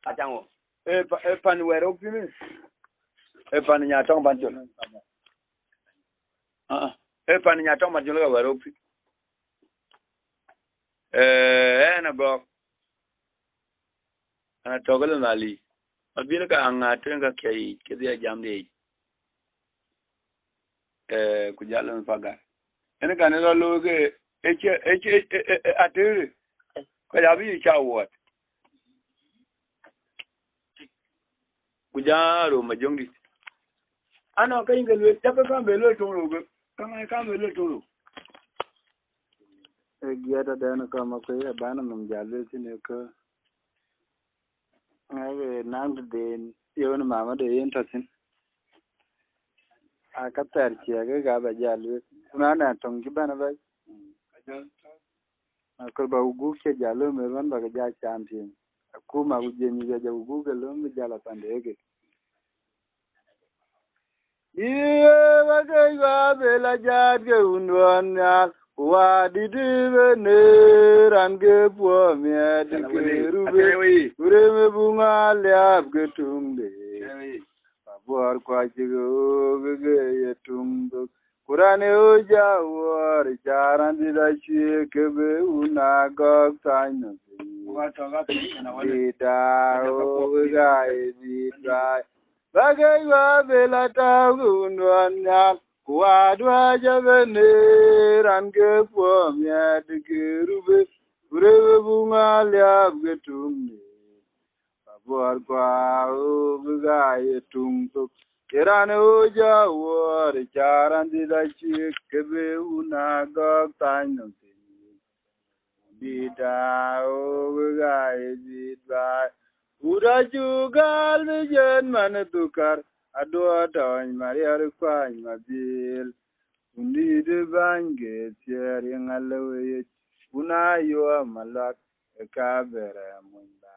Achango. Pan wero pimi. Pan nyatong ban jolo. Pan nyatong ban jolo ga wero pi. Na bo. Ana togol mali. Mabino ka anga tenga kai kidia jamde. Kujalo mpaga. Ene kanelo loge eche atere. Kwa yabi cha what. Kujaro majongi. Ano ka ingelwe tape kambe lo toro go. Kama kambe lo toro. Giata dana kama ko ya bana mum jalwe sine ko. Ai nang de yon mama de entasin. Akatar kiaga ga ba jalwe. Nana tong gibana ba. Ko ba ugu ke jalo merwan ba ga champion. Kuma ujeni ga ugu ga lo mi jala pandege. Ba ga bela jad ga unwan ya wa didive ne range po mi de rube ureme bunga liab ga tumde. Babuar kwa jigo ga yetumdo. Kurane oja war charan didachi kebe unago tanya ida oga ida bagai wa bela tagunwanya kuadwa jabene range po mya digirube urebe bunga liab getumne babuar kwa oga yetumdo Kirane oja war charan didachi kebe unago tanya bida oga bida uraju gal vijen man tukar adwa tawany mariar kwany mabil undi de bange tier ngalewe unayo malak kabere munda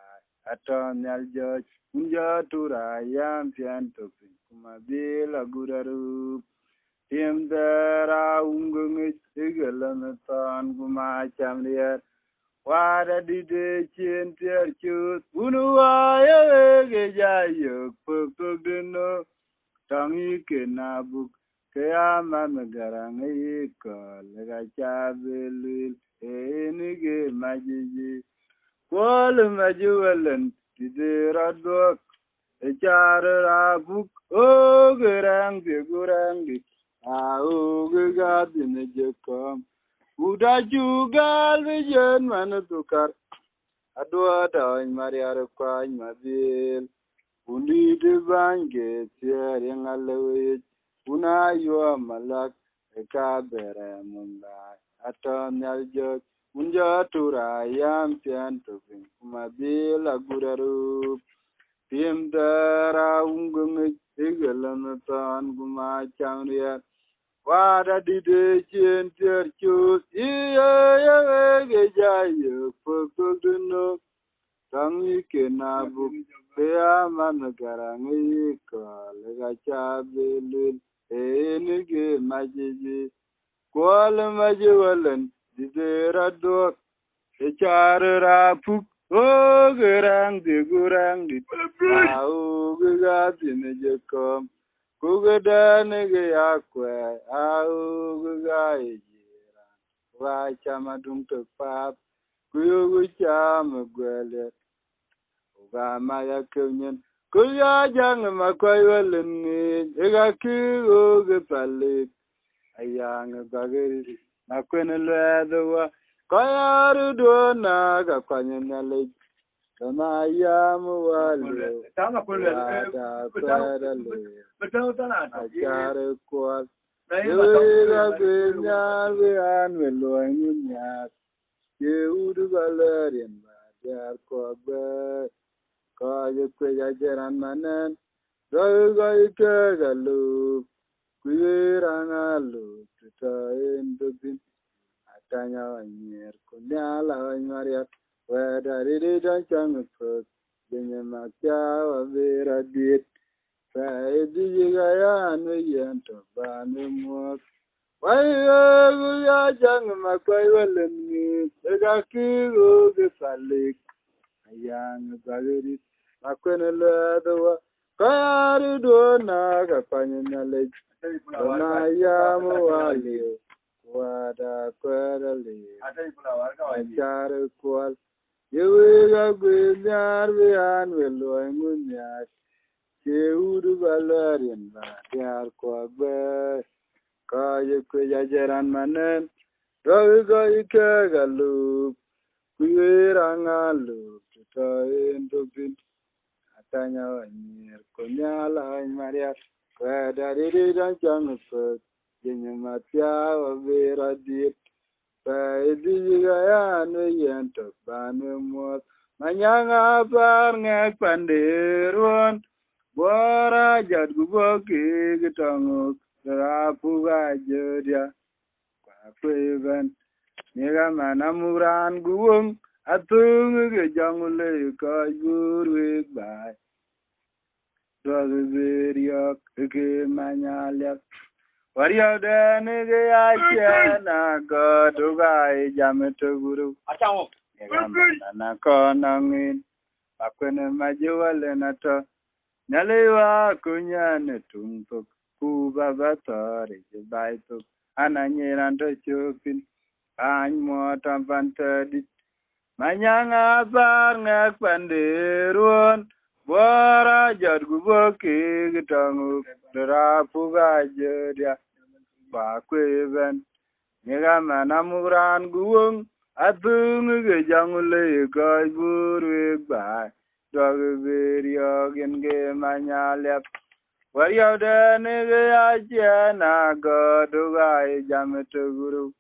aton yaljoj unja tura yam pian topin Mabila guraru tim dera ungung igalan tan guma chamlier wada dide chin ter chut unua ye ge jayo puk dino tangi kenabuk kaya garang ko lega chabelil enige majiji kol majuelen dide radok Echara buk ogerang di oga dine jekom uda jugal vijen manutukar adwa dawn mariar kwany mabil undi de bange tier ngalewe una yo malak ekabere munda aton yaljot unja tura yam pian topin mabil aguraru Tim dara ungung igalan tan guma chamriya wada dide chin ter chut iya ge jayo puk dino tangi kenabu kaya man garang ko lega chabelil enige majiji kwal majiwalan dide radok echara puk gerang di ga dine jekom kugada nege yakwe ga ejira wa chama dung to pap kuyu chama gwele ga maya kunyen kuya jang makoy walen ega ki ge palik ayang bageri nakwen ledo Kayaru dona ga kwanyale kama yamu wale wada kwerale achare kwa yewira benyalwe anwe loanyunya yeudu valerian badar kwa be kaya kweya jeran manen doga ike galu kuyera ngalu tuta endobin Tanya wanyer kunyala wanyaria weda riri dan chang put denye makya wabera dit Sai dijiga ya anwe yento bane mok Waya guya jang makwai walengi Ega kigo gefalik Ayang bageri akwene ledo karu dona kapanya le na yamu wali wada kwedali achare kwal yewe ga gwyar bian welo ngunya cheudu balarin ba yar kwa be kaya kaya jaran manen rawi kaya kagalu kuirangalu tutain tupin atanya wanyir kunyala maria kweda didi dan changpet jenyematya wabira dit paidi gaya no yento banu mot manyanga par ngek pandirun bora jad guboki gitongu rapu gajodia kwa kweban niga manamuran guwong atung ge jangule ka gurwe bai dogeriok ke manyalya wario dene ge achena go dugai jameto guru Achao. niga manana konangin akwene majuwale nato Nyalewa kunyane tumpuk kuba batore jebaituk ananyirando chupin anymo tampantadit manyanga bar ngak pandirun bora jad guboki gitangu derapu gajodia bakweban niga manamuran guwong atung gejangule kai burwe bai Dogberio genge manyalep wario dene ge achena go dugai jameto guru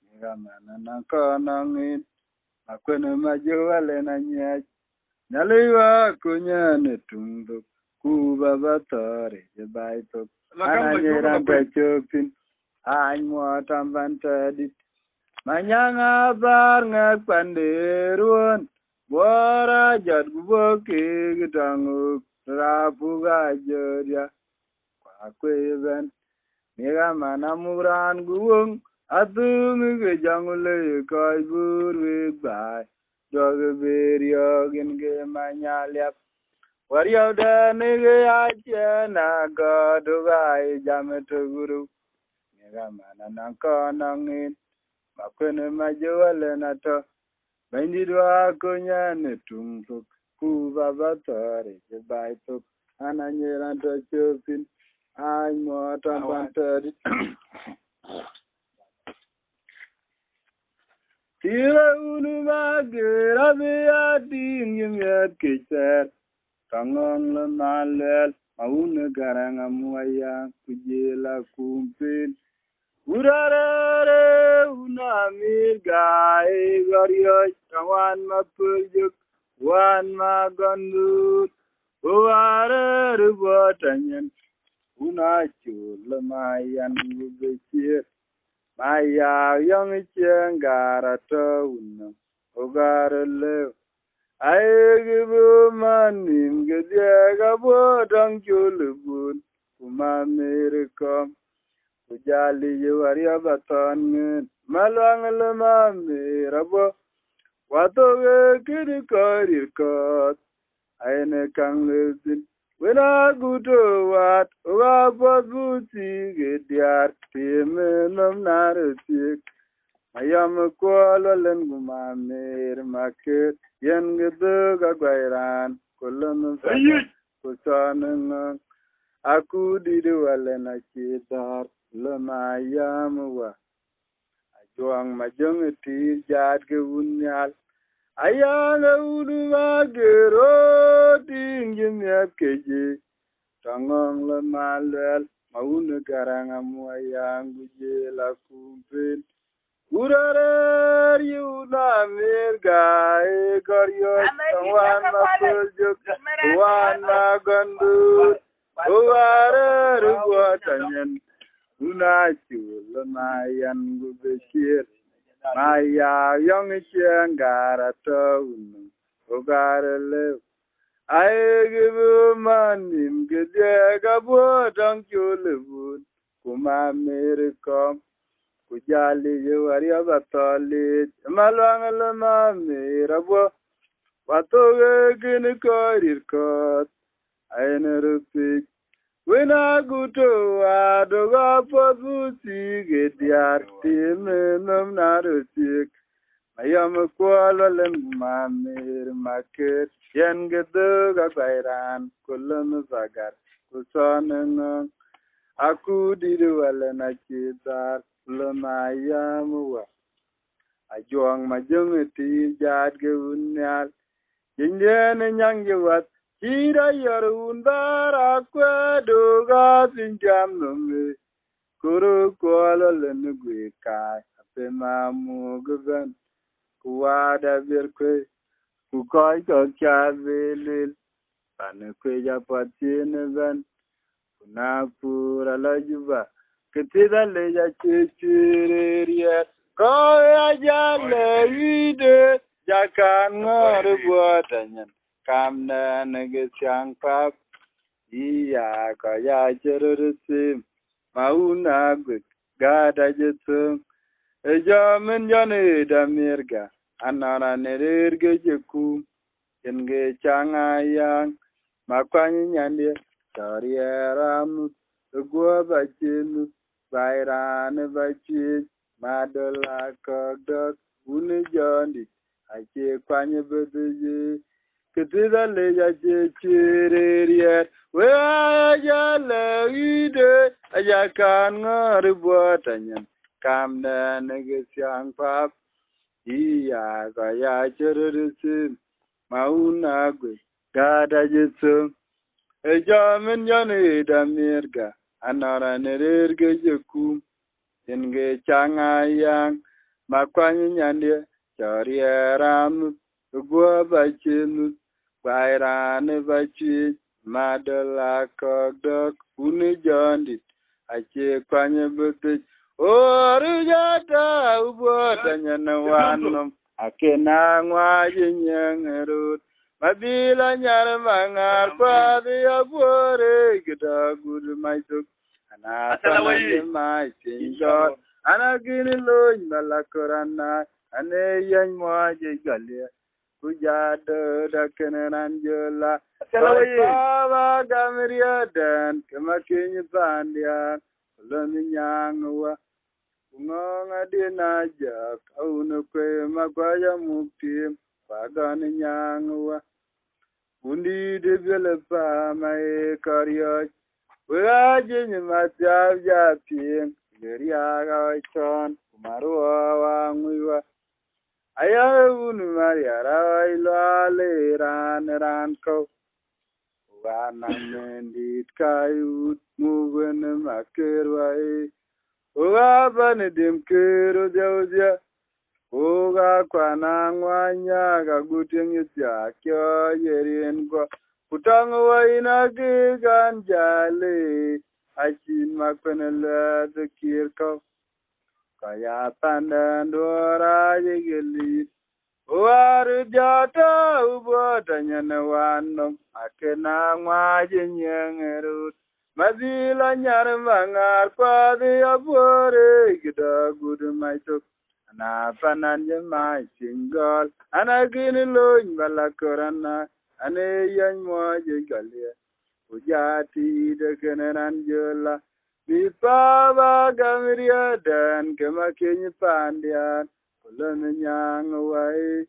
nigamana na konangin akwene majuwale na nyech nyaliwa kunyane tumbu kuba batore jebaitok ananyiran pechopin anymo tambantadit manyanga bar ngak pandirun Bora jad guboki gitangu rapu gajodia kwa kweban niga manamuran guwong atung ge jangule kai burwe bai dogberio genge manyalyap wario dene ge achena go dugai jameto guru niga manana konangin makwene majuwale nato Bandidwa kunyane tumpuk kuba batore jebaituk ananyiranto chupin anymo tampantadi tira unu magira biya din yumyat kicher kangong lemalel maune garanga muaya kujela kumpin Urarare unamir gai gariyoy kawan mapuljuk wan magandut uarare botanyen unachul mayan gubechir maya yang cengara tauna ugarele aegibu manim gediega bodang julubun kumamirikom Ujali yuwaria baton malwang lemami rabo watoge kiri kari kot aine kang lezin wena gudo wat uga boguti gediar time nom narasik ayam kuala len gumamir maket yen gedo gagwairan kolon kusaneng aku diduwale na chitar lema yamwa ajuang majong ti jat ke unyal ayanga udu magero tingnya keji tangong lemalel maune garanga muayang guje la kumpin urare yuna mirgai koryo wan mapuljuk wan magandu urare ruwatanyen Unachul mayan gubekir maya yang cengara taun ugarele aegibu manim gede gabodang chulebun kumamirikom kujali yuwaria batali malwang lemami rabo Watoge gini korir kot. Aina rupik. Wina guto adoga podusi gediar timenum narusik. Mayam kuala lem mamir market. Yen geduga bairan kulun zagar. Kusaneng. Aku diruwala na chitar. Lumayamwa. Ajuang majung ti jad ge unyal. Jinjene nyang jewat. Chira yarun barakwa doga sinjam numbi. Kuru kuala lenugwe kai. Ape mamu gugan. Kuwada birkwe. Kukai kakya velil. Panekwe japatine ben. Kunapura lajuba. Ketida leja chichiriya. Kaya jale ide. Jakan ngor buatanyan. Kamna negesyang pap. Iya kaya cerurusim. Mauna gwik. Gada jitsum. Ejamin jane damirga. Anara nerirge jekum. Yenge changayang. Makwanyi nyandye. Chariyeramut. Gua bachinut. Bairane bachin. Madala kagdak. Uni jondi. Ache kwanye beduji. Ketida leja chechiririet. Wea jala ide. Ajakan ngari buatanyan. Kamda negesyang pap. Iya kaya cerurusim. Mauna gwe. Gada jitsum. Ejamin jane damirga. Anara nerirge jekum. Yenge changayang. Makwanyi nyandye. Chariyeramut. Gua bachinut. Bairane bachin. Madala kagdak. Uni jondit. Ache kwanye betuj. Oru jata ubotanya na wanum. Ake na ngwaji nyengerut. Mabila nyar mangar padi abore. Gida gudu maisuk. Anapana mai sinjot. Anagini loy malakorana. Ane yan mwaji galia. Kujado da keneran jola. Baba gamiria dan. Kemakinyi bandian. Lumi nyangwa. Kungonga dina jak. Aunu kwe magwaya muktim. Pagani nyangwa. Undi de vile pa mae karyoj. Waji nyimatyav japing. Geriaga oichon. Kumarua wangwiwa. Aya unu mariara ilwale ran ko. Wanang mendit kayut. Mugwene makerwa Uga bani dimkiro jauzia. Uga kwa nangwanya kaguting isya kyo yerin kwa. Kutangu wa inagigan jale. Achin makpenele dekirko. Kaya pandan dora jigeli. Uwaru jata ubotanya na wanom. Ake nangwaji nyengerut. Mazila nyar mangar padi abore gida gudu maisuk. Anapanan jemai singgol. Anagini loin balakorana. Ane yan moje galia. Ujati de keneran jola. Bipaba gamiria dan kemakinyi pandian. Kulon nyang wai.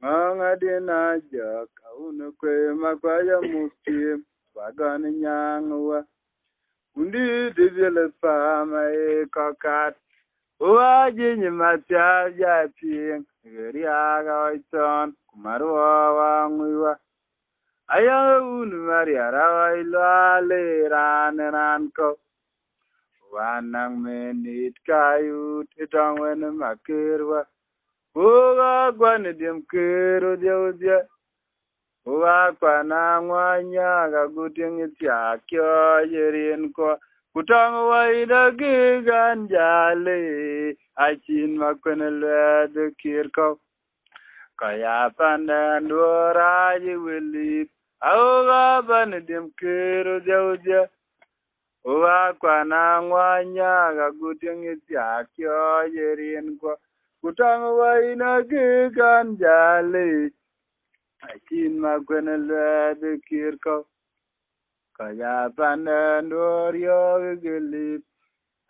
Ngonga dina jak. Kaunu kwe makwaya muskim. Wagani nyang wa. Undi divile fama kokat. Uwaji nyimatya japing. Geriaga oiton. Kumarua wangwiwa. Aya unu mariara ilwale ran ko. Wanang menit kayut. Itong wene makirwa. Uga gwani dimkiru diawzia. Uga kwa nangwanya kaguting itya kyo yerin ko. Kutang waida gigan jale. Achin makwenele dekirko. Kaya pandan duaraji wilip. Uga bani dimkiru diawzia. Uga kwa nangwanya kaguting itya kyo yerin ko. Kutang waida gigan jale. Akin magwenel de kirko. Kaya panen dorio gilip.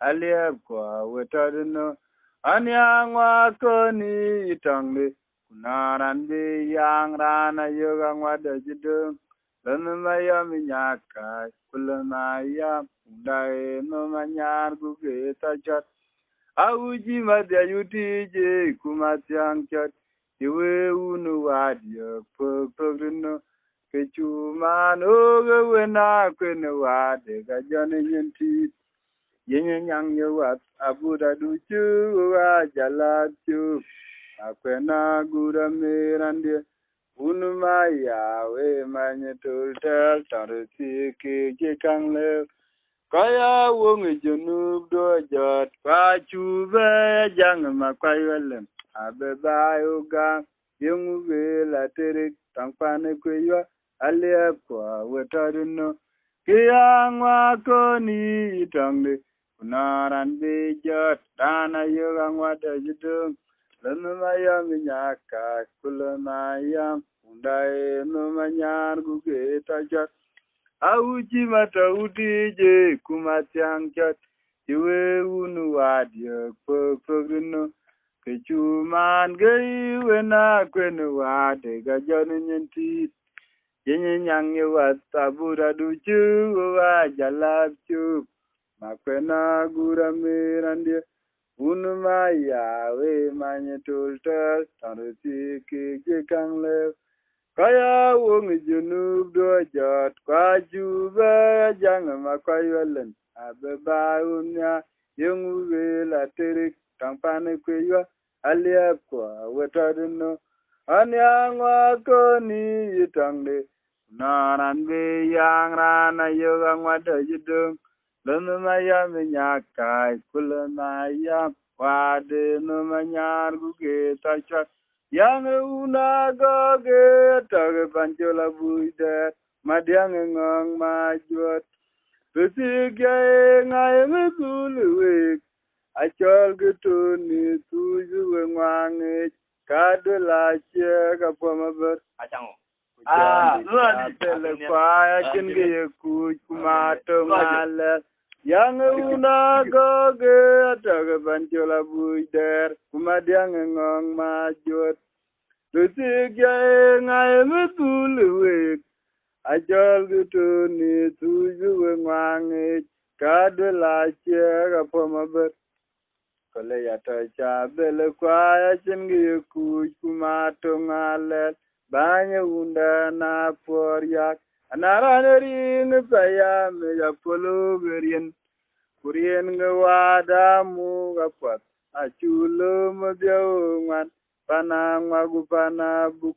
Aliep kwa wetadino. Anyang wakoni itangli. Kunaran bi yang rana yogang wada jidung. Lemaya minyaka. Kulemaya. Undai nomanyar guge tajat. Auji madya yutije kumatyang chat. Iwe unu wadya pagpagrino. Kecuman oge wena kwene wade gajane nyenti. Yenye nyang yewat abuda duchu wa jalatu. Akwena gura mirande. Unu maya we manye tultel tarusi ke kang lew. Kaya wong junub do jot kwa chuve jang ma kwayelem abe bayuga yung la terik tangpane kweyo ale kwa wetarino kiyang wa koni tangde kunaran be jot dana yogang wada jidung lemaya minyaka kulemaya undai no manyar guge tajat Auji mata udije kumatyang chat iwe unu wadya pagpagrino kecuman gay wena kwene wade gajane nyenti yenye nyang yewat tabura duchu wa jalapchu makwena gura mirandye unu maya we manye tultel tarusi ke kang lew Kaya wong junub do jot kwa juba jang ma kwayelen abeba unya yung la terik tampane kweyo aliap kwa wetadino anyang wa koni yitangde naran be yang rana yogang wada jidung lemaya minyakai kulemaya wade no manyar guge tachat Yang una goge tage panchola buida madiang ngong majuat Pesigay ngay ngulwek achol gutuni tuju wangit kadula che kapamaber Achango. Tele kwaya kinge ku kumato ngale Yang una goge tage panchola buida madiang ngong majuat Pesigay ngay ngulwek Ajal gitu ni tuju wangit kadula che pamaber kole ya ta cha bele kwa ya chingi ku kumato ngale banya unda na poryak anara ring paya me ya polo berien kurien ngwada mu gapat achulo mabyawan panang magupana buk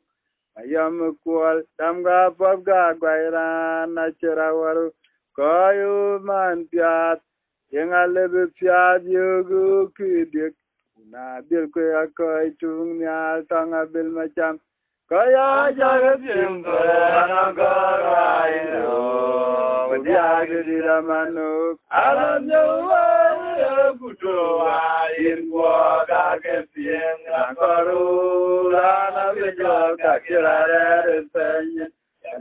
Ayam kual tamga pabga gwairan acherawaru koyu man piat yang alebe piat yogu kidik na bil ko akoy tung nyal tanga bil macam kaya jaga simko anagarairo diage diramanu alam nyawa kutoa irwa kake pieng akaru lana bejo kakirare penye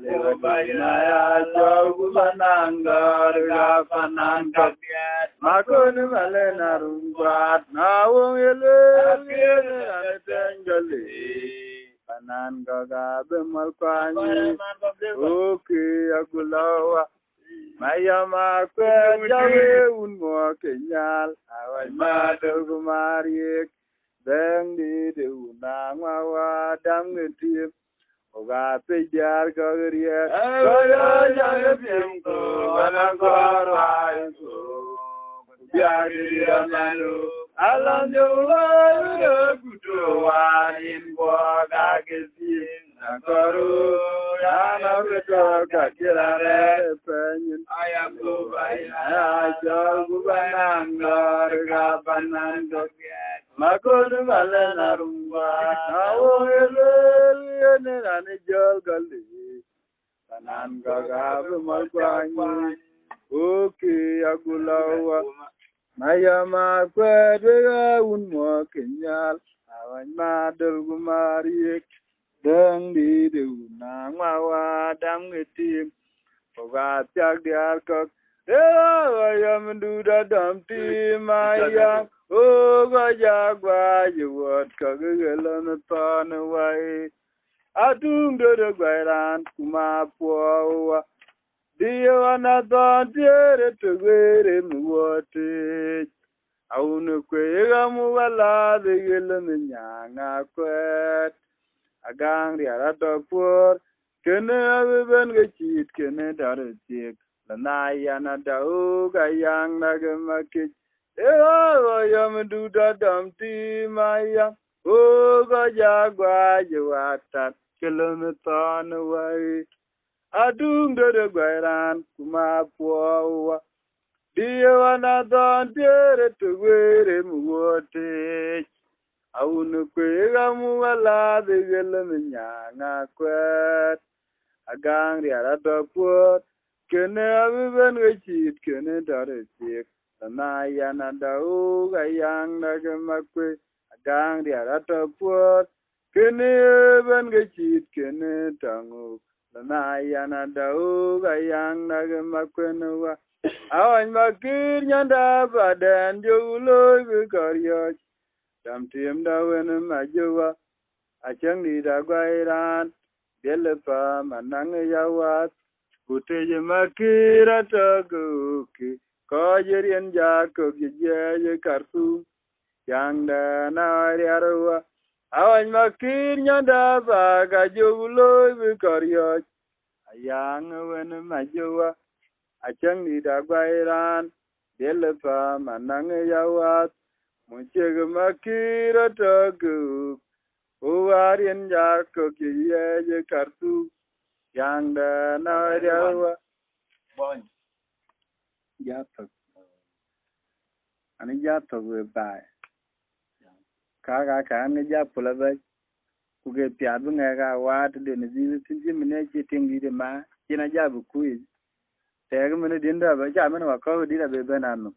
Lewa baina ya jogu banangar gapanan kapiat makonu malena rumbat nawung ele ane tenjali panan gaga bemal kwanyi oke agulawa Mayama kwe jawe unmo kenyal awai madogu mariek beng di de unangwa wa dam ngetip oga pejar kagriek kaya jaga pimko wanangkor waiko biar di amanu alam jawa udah kutuanin gua kagetin nangkoru yana betul kakirare penyin ayam kubain ajal kubananggar kapanan kokiat makonu malena rumba nawo elel yenani jol gali panan gagabe malkwanyi oke agulawa Mayama kwedega unmo kenyal awan madal gumariek Dang đi đều na ngoa wa đam người tim. Cô gà chắc đi ác cực. Đế ơi em đu đã đam tim ai yang. Ô gà giác wa yu vật cực gà lên toàn way. Atung đơ đơ quay ran kuma pua. Dio anadon tiere tugere muwote. Aunu kwega muwala de yelene nyanga kwet. Agang riara topur. Kene abiben gechit kene darutik. Lanaya na dauga yang nagamakich. Ega goyam duda damti maya. Oga jagwa jwatat. Kilometon away. Adung de guairan kuma puawa. Dia na don tiere tugere muwote. Aunu kwega muwala de geleme nyanga kwet. Agang riara topur. Kene abiben gechit kene daretik. Lanaya na dauga yang nagamakwe. Agang riara topur. Kene abiben gechit kene tanguk. Lanaya na dauga yang nagamakwenuwa. Awan makir nyanda badan jauloy bikaryach. Damtim dawen majuwa. Achang di dagwairan. Delepa manang yawat. Kuteje makira taguki. Kajerian jako gijaje kartu. Yang dana riarwa. Awan makir nyanda baga jauloy bikaryach. Ayang wen majuwa. Achang di dagwairan. Delepa manang yawat. Munchega makira tagu. Uwarian jako kiyeje kartu. Yang dana riarwa. Bon. Jatok. Ani jatok we bai. Kaga ane japula bai. Kuge piadu ngega wat de ne zizi tinji mine chitingi de ma. China jabu kuiz. Tega mene dinda ba ja mene wakaw dira be benano.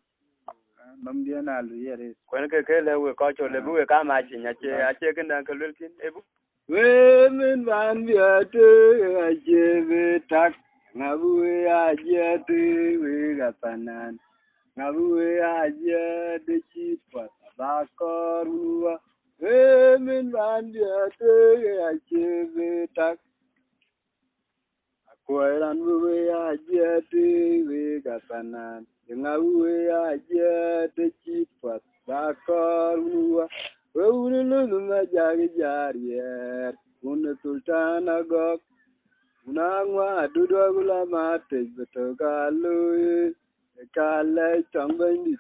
Nam dia na lu yere. Kwen ke le we ko cho le bu we ka ma chi nya che a che ken dan ke lul kin e bu. We min van biate aje be tak. Ngabu we aje te we gapanan. Ngabu we aje de chipat bakorua. We min van biate aje be tak. Koiran we aje te we gapanan. Ngabu we aje de chipat bakorua. We unulu ma jari jarier. Una sultana gok. Unangwa dudwa gula mate betogalu. Kale chambani.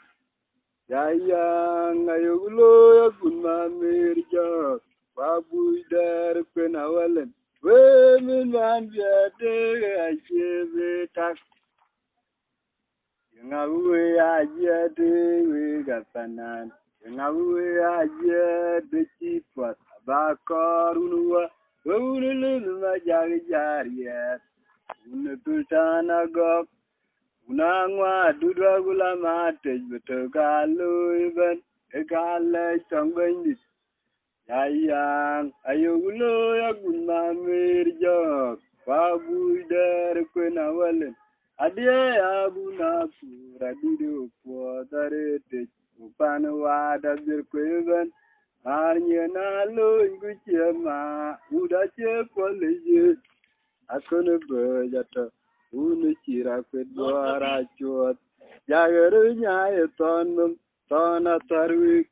Yayang ayogulo yakunma mirja. Babu der penawalen. We min man biate achebe tak. Ngawe ajade we gapanan. Ngawe ajade chipwa bakorunwa. We unulu ma jari jariet. Unatultana gok. Unangwa dudwa gula mate betogalu iben. Ekale chambani. Yayang ayogulo yakunma mirjok. Babu der kwenawalen. Adia abuna pura dido po darete. Upanu wada birkweven. Arnya na lo nguchema. Udache polije. Akone bejata. Unu chira kwedwara chuot. Jagaru nyaye tonum. Tona tarwik.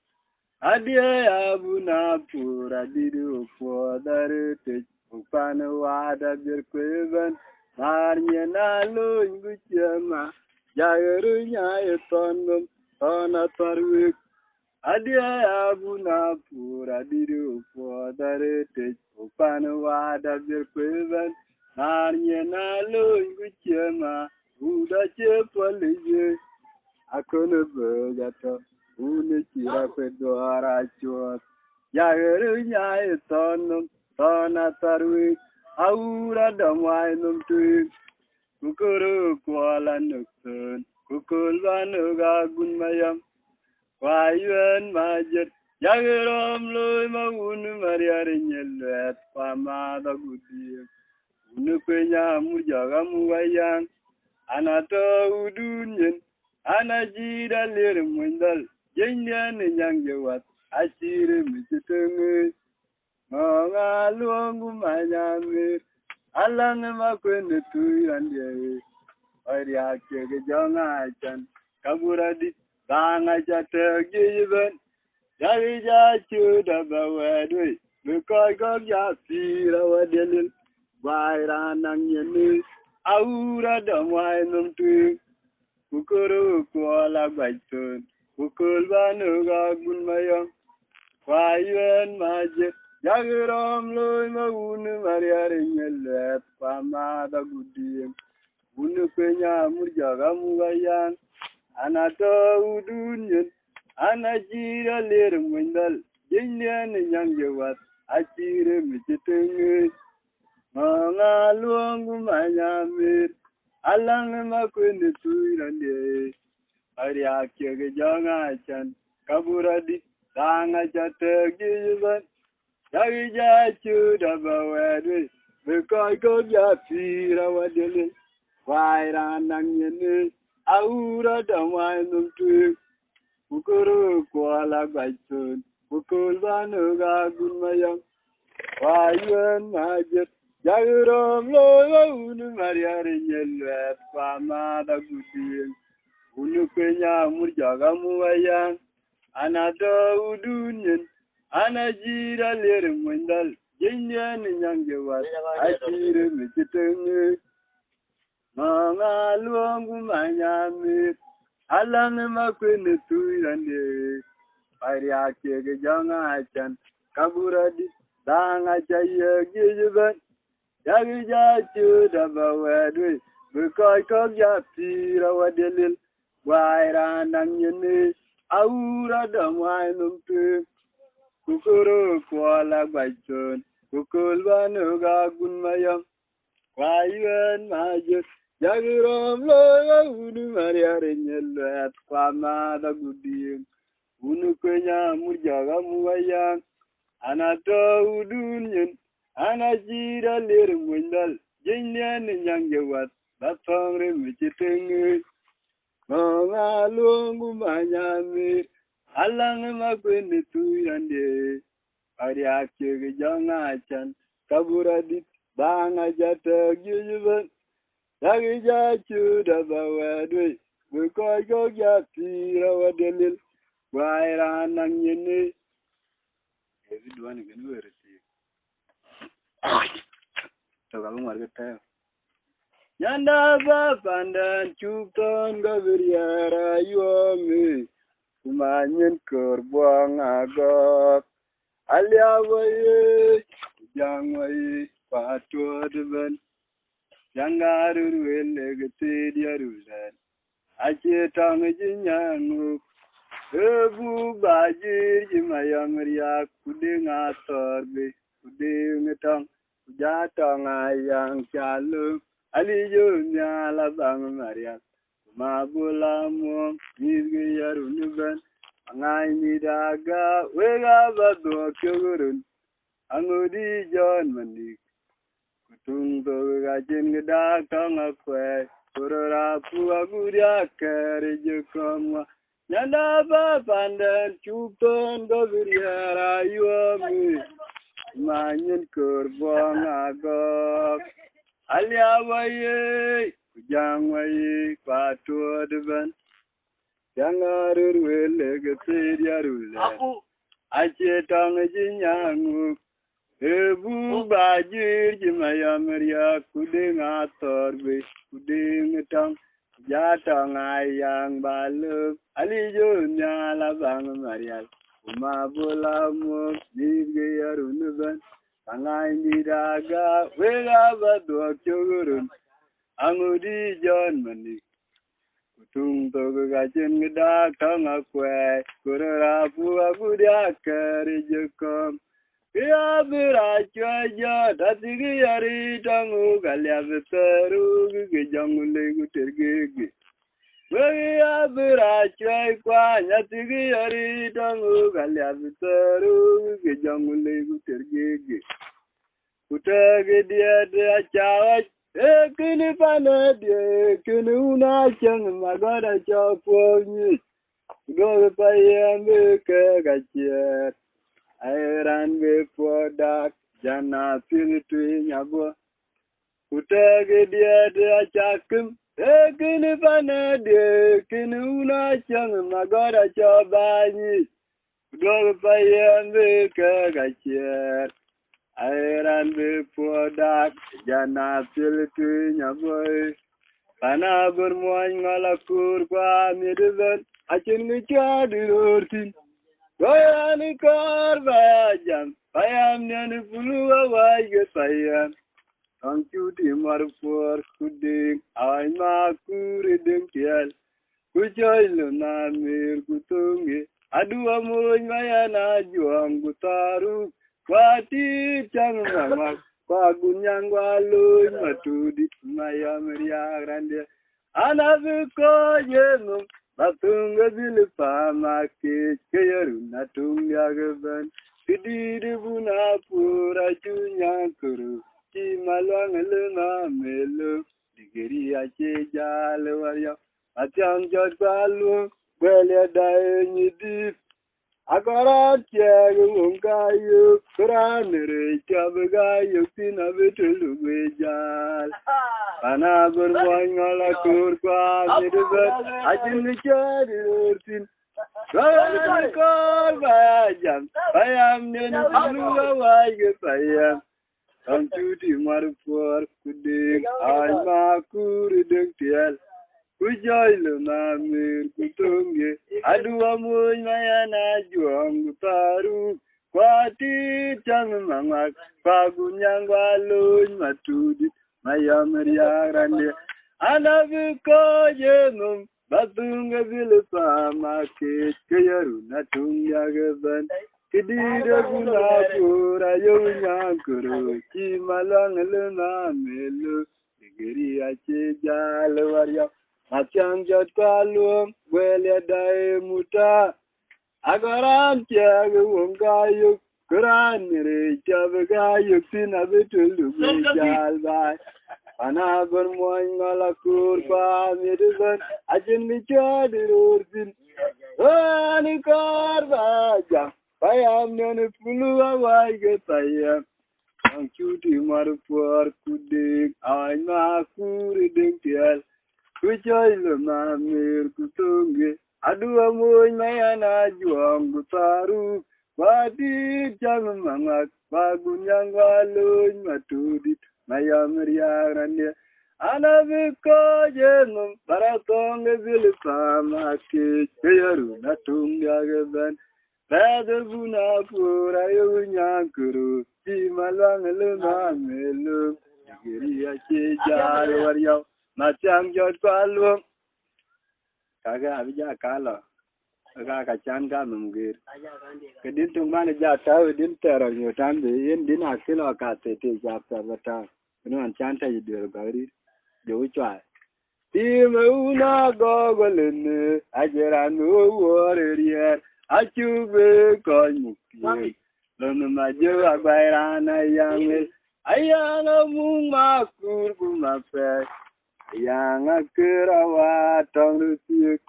Adia abuna pura dido po darete. Upanu wada birkweven. Arnya na lo nguchema. Jagaru nyaye tonum. Tona tarwik. Adia abuna pura dido po darete. Upanu wada birkweven. Arnya na lo nguchema. Udache polije. Akone bejata. Unu chira kwedwara chuot. Jagaru nyaye tonum. Tona tarwik. Aura damwai num tuik. Kukuru kuala nuksun. Kukulwa nuga gunmayam. Wayuan majet. Yagirom loy maunu mariare nyelwet pama da gudi. Unu kwenya mujaga muwayan. Anato udunyen. Anajida lir mundal. Jenyan nyangewat. Asire michitenge. Monga luongu manyamir. Alang makwende tuyandye. Oria kege jonga chan. Kaburadi. Banga chate given. Yagija chuda bawadwe, because ya fira wadelil, waira nang yeni, aura damwainum tu, ukuru kuala baitun, ukulba nuga gunmayam, wayan majit, yagiram loy maunu mariare nyelet, pamada gudim, unu penya murjaga mugayan, anato udunyen, Anajira lir mundal, jinyan nyangewat, achire michitenge, mga luongu manyamir, alang makwende tuirande, ariakye jonga chan, kaburadi, tanga chate gijiban, yagija chuda bawedwe, bekoy kogya pira wadelin, waira nangyene, aura damay numtuik, Ukuru kuala baitun, ukul banuga gunmayam, wayan majit, jagirom loya unu mariare nyelwet, pamada gudin, unu kwenya murjaga muwayan, anato udunyen, anajira lir mundal, jinyan nyangewat, achire michitenge, mga luongu manyamit, Alang makwene tuyande, Paria kege jonga chan, Kaburadi, Danga chaya gijiban, Yagija chuda bawadwe, Bukoy kogya pira wadelil, Waira nangyene, Aura damwainum tu, Kukuru kuala baitun, Kukulba nuga gunmayam, Wayan majut, Yagirom loya unu mariare nyelwet pamada gudim. Unu kwenya murjaga muwayan. Anato udunyen. Anajira lir mundal. Jinyan nyangewat. Batongre michitenge. Monga luongu manyamir. Alang makwende tuyande. Ariakye jonga chan. Kaburadit. Banga jata gijiban. Yagija chuda bawadwe, bukoy gogya pira wadelil, waira nangyene. Everyone can wear it. Tokalu margata. Yanda ba pandan chupton gaviriara yuame, kumanyen korbuang agok. Aliawaye, jangwaye, patuadvan. Yangaru elegatedia rulan. Ache jinyanu. Ebu bajir jimayamriya kudinga torbe. Kudinga kujatong ayang chalo. Alijo nyala bang mariak. Mabula mo. Nizgi yarunuban. Angay nidaga. Wega badwa kyogurun. Angudi John Mandik. Kutungo gajin gada kanga kwe, kurora kuwa guria kere jukomwa. Nyanda ba pandan chupton go guria rayuami, manyin kurbong agok. Alia waye, kujang waye, patu advan. Yangarur wele getiria rule. Ache tong jinyanguk. Ebu bajir jimayamriya kudinga torbe, kudinga tang, jatang ayang baluk, alijo nyala bang marial, umabula mo, nizge yarunuban, angay nidaga, wega badwa kyogurun, angudi John Mandik, kutung togo gajin gada kang akwe, kurara puwa gudia kari jukom, Kya bira chwaja, datigi yari tangu, kalya beteru, gige jangule gutergege. we abra chai kwa nyatigi yari tangu kalya bitaru ke jangule kutergege kutage dia dia chawa kini pana dia kini una chang magara chaponi go payam ke gachier airan be podak jana piltu nyabo kutage dia dia chakum kini pana dia kini una chang magara chapani go payam ke gachier airan be podak jana piltu nyabo Kana bermuan ngalakur kwa midban achin ngichadi ortin Goyani kor bayam bayam nyani puluwa wajge payam Angchuti marupur kuding ay makuri dengkial Kuchoylo na mir kutungi Adua muj mayana juang kutaru Kwati chang mamak Kwa gunyang waluy matudi maya meriya grande anavuko yenu batunga zilpa make keyaru natunga gaban kidiri buna pura junya kuru ki malwang lena melu digeri ache jale warya atyang jot balu bele dae nyidi Agora chego ungayo kranere chabegayo tinabetulu bejal ana gorwangala kurkwa midber ajin chari urtin gayani kor bayam nenu luga wage bayam kamchuti marupor kuding ayma kuri dengtial Kujoylo na mir kutunge adua muj mayana juang taru kwati chang mangak pagunyang luny matudi mayamria grande anavuko yenum batunga vilpa make keyaru natunga gaban kidira guna pura yonya kuru ki malang lena melu digeri ache jal warya Atyang jat kalum wele dae muta agaran tiag wongayuk kuran re chabgayuk sinabitulu jalbai anagon moy ngala kurba midban ajin michadirursin ani karba jam payam ne puluwa waige payam angchuti marupor kudik ayna kuri dengtial Kuchoylo na mir kutunge adua muj mayana juang kutaru Wadi chang mangak bagunyang waluny matudit mayamria grande anaviko jenum baratonge vilpa make keyaru natunga gaban Bada buna pura yunyang kuru Ti malwang luna melu Digiri ache jal waryaw Matang jod palwang kaga abija kala kaga chan ka mumgir kedin tungmane ja taw din tero nyotan be yen din akilo ka te japta bata nuan chan ta yidir gari jo chwa ti meuna gogolene ajera no warrior achube kon mukti lon ma jo agbairana yang ayana mung makur kumape yang akirawa tong rusik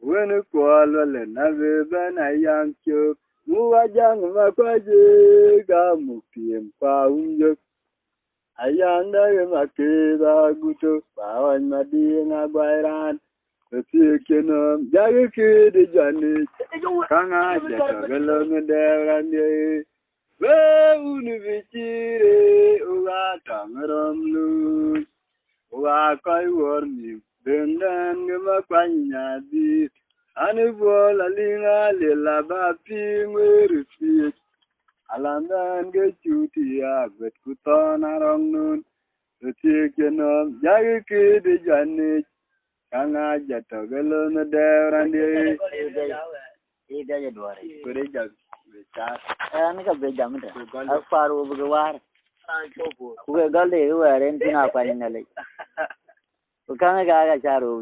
wenu kwalwale na beben ayang chuk muwajang makwaje ga muktim pa unjuk ayang daye makida gutu pawan madinga bairan Kenom jage kidi jani kanga jato gelong derande we unu bichire uga tangrom lu Wa kai warni bendan ngema kwanya di ane bola linga le la ba pi ngurfi alandan ge chuti ya bet kutona rongnun ti kenom jage ke de jani kanga jato gelo na derande ida ya dware kore jag becha ani ka be jamta afaru bugwar Uwe galde uwe rentina kwani nale. Ukanga gaga charu